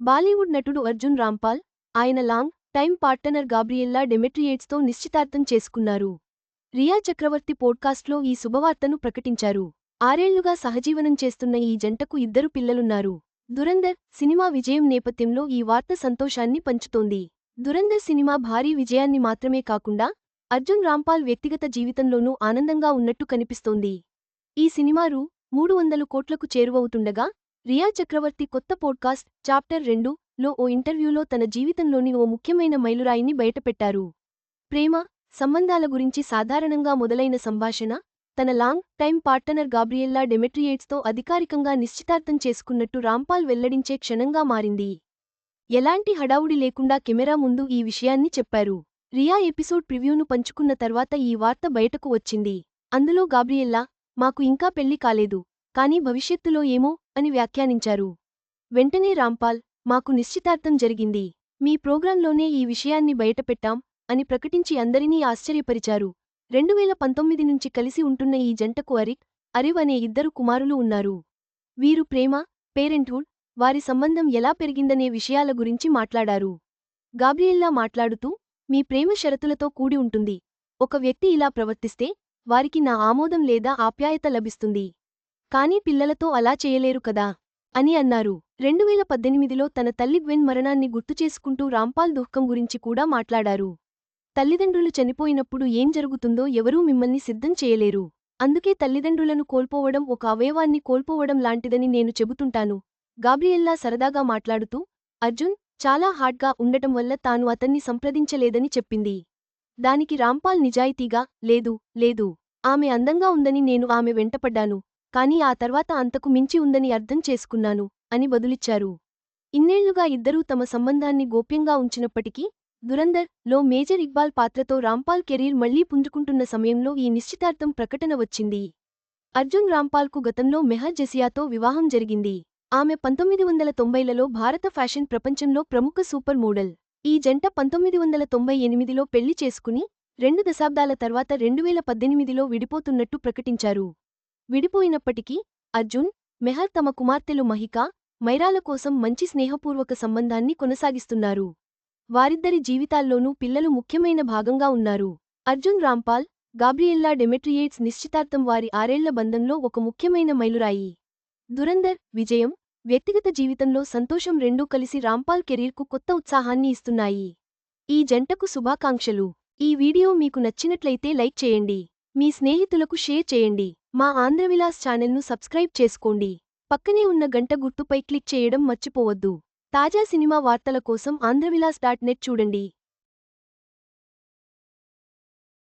బాలీవుడ్ నటుడు అర్జున్ రాంపాల్, ఆయన long time partner గాబ్రియేల్లా డెమెట్రియేట్స్తో నిశ్చితార్థం చేసుకున్నారు. రియా చక్రవర్తి పోడ్కాస్ట్లో ఈ శుభవార్తను ప్రకటించారు. 6 ఏళ్లుగా సహజీవనం చేస్తున్న ఈ జంటకు 2 పిల్లలున్నారు. దురంధర్ సినిమా విజయం నేపథ్యంలో ఈ వార్త సంతోషాన్ని పంచుతోంది. దురంధర్ సినిమా భారీ విజయాన్ని మాత్రమే కాకుండా అర్జున్ రాంపాల్ వ్యక్తిగత జీవితంలోనూ ఆనందంగా ఉన్నట్టు కనిపిస్తోంది. ఈ సినిమా రూ. 300 కోట్లకు చేరువవుతుండగా, రియా చక్రవర్తి కొత్త పోడ్కాస్ట్ చాప్టర్ 2లో ఓ ఇంటర్వ్యూలో తన జీవితంలోని ఓ ముఖ్యమైన మైలురాయిని బయటపెట్టారు. ప్రేమ, సంబంధాల గురించి సాధారణంగా మొదలైన సంభాషణ, తన లాంగ్ టైమ్ పార్ట్నర్ గాబ్రియేల్లా డెమెట్రియేట్స్తో అధికారికంగా నిశ్చితార్థం చేసుకున్నట్టు రాంపాల్ వెల్లడించే క్షణంగా మారింది. ఎలాంటి హడావుడి లేకుండా కెమెరా ముందు ఈ విషయాన్ని చెప్పారు. రియా ఎపిసోడ్ ప్రివ్యూను పంచుకున్న తర్వాత ఈ వార్త బయటకు వచ్చింది. అందులో గాబ్రియేల్లా, మాకు ఇంకా పెళ్లి కాలేదు, కానీ భవిష్యత్తులో ఏమో అని వ్యాఖ్యానించారు. వెంటనే రాంపాల్, మాకు నిశ్చితార్థం జరిగింది. మీ ప్రోగ్రాంలోనే ఈ విషయాన్ని బయటపెట్టాం అని ప్రకటించి అందరినీ ఆశ్చర్యపరిచారు. 2019 నుంచి కలిసి ఉంటున్న ఈ జంటకు అరివ్ అనే 2 కుమారులు ఉన్నారు. వీరు ప్రేమ, పేరెంట్హుడ్, వారి సంబంధం ఎలా పెరిగిందనే విషయాల గురించి మాట్లాడారు. గాబ్రియేల్లా మాట్లాడుతూ, మీ ప్రేమ షరతులతో కూడి ఉంటుంది. ఒక వ్యక్తి ఇలా ప్రవర్తిస్తే వారికి నా ఆమోదం లేదా ఆప్యాయత లభిస్తుంది. కానీ పిల్లలతో అలా చేయలేరు కదా అని అన్నారు. 2018లో తన తల్లి గ్వెన్ మరణాన్ని గుర్తుచేసుకుంటూ రాంపాల్ దుఃఖం గురించి కూడా మాట్లాడారు. తల్లిదండ్రులు చనిపోయినప్పుడు ఏం జరుగుతుందో ఎవరూ మిమ్మల్ని సిద్ధం చేయలేరు. అందుకే తల్లిదండ్రులను కోల్పోవడం ఒక అవయవాన్ని కోల్పోవడం లాంటిదని నేను చెబుతుంటాను. గాబ్రియేల్లా సరదాగా మాట్లాడుతూ, అర్జున్ చాలా హాట్గా ఉండటం వల్ల తాను అతన్ని సంప్రదించలేదని చెప్పింది. దానికి రాంపాల్ నిజాయితీగా, లేదు, ఆమె అందంగా ఉందని నేను ఆమె వెంటపడ్డాను, కానీ ఆ తర్వాత అంతకు మించి ఉందని అర్థం చేసుకున్నాను అని బదులిచ్చారు. ఇన్నేళ్లుగా ఇద్దరూ తమ సంబంధాన్ని గోప్యంగా ఉంచినప్పటికీ, దురంధర్లో మేజర్ ఇక్బాల్ పాత్రతో రాంపాల్ కెరీర్ మళ్లీ పుంజుకుంటున్న సమయంలో ఈ నిశ్చితార్థం ప్రకటన వచ్చింది. అర్జున్ రాంపాల్కు గతంలో మెహర్ జెసియాతో వివాహం జరిగింది. ఆమె 1990లలో భారత ఫ్యాషన్ ప్రపంచంలో ప్రముఖ సూపర్ మోడల్. ఈ జంట 1998లో పెళ్లి చేసుకుని 2 దశాబ్దాల తర్వాత 2018లో విడిపోతున్నట్టు ప్రకటించారు. విడిపోయినప్పటికీ అర్జున్, మెహర్ తమ కుమార్తెలు మహికా, మైరాల కోసం మంచి స్నేహపూర్వక సంబంధాన్ని కొనసాగిస్తున్నారు. వారిద్దరి జీవితాల్లోనూ పిల్లలు ముఖ్యమైన భాగంగా ఉన్నారు. అర్జున్ రాంపాల్, గాబ్రియేల్లా డెమెట్రియేట్స్ నిశ్చితార్థం వారి 6 ఏళ్ల బంధంలో ఒక ముఖ్యమైన మైలురాయి. దురంధర్ విజయం, వ్యక్తిగత జీవితంలో సంతోషం రెండూ కలిసి రాంపాల్ కెరీర్కు కొత్త ఉత్సాహాన్ని ఇస్తున్నాయి. ఈ జంటకు శుభాకాంక్షలు. ఈ వీడియో మీకు నచ్చినట్లయితే లైక్ చేయండి. మీ స్నేహితులకు షేర్ చేయండి. మా ఆంధ్రవిలాస్ ఛానల్ను సబ్స్క్రైబ్ చేసుకోండి. పక్కనే ఉన్న గంట గుర్తుపై క్లిక్ చేయడం మర్చిపోవద్దు. తాజా సినిమా వార్తల కోసం ఆంధ్రవిలాస్.net చూడండి.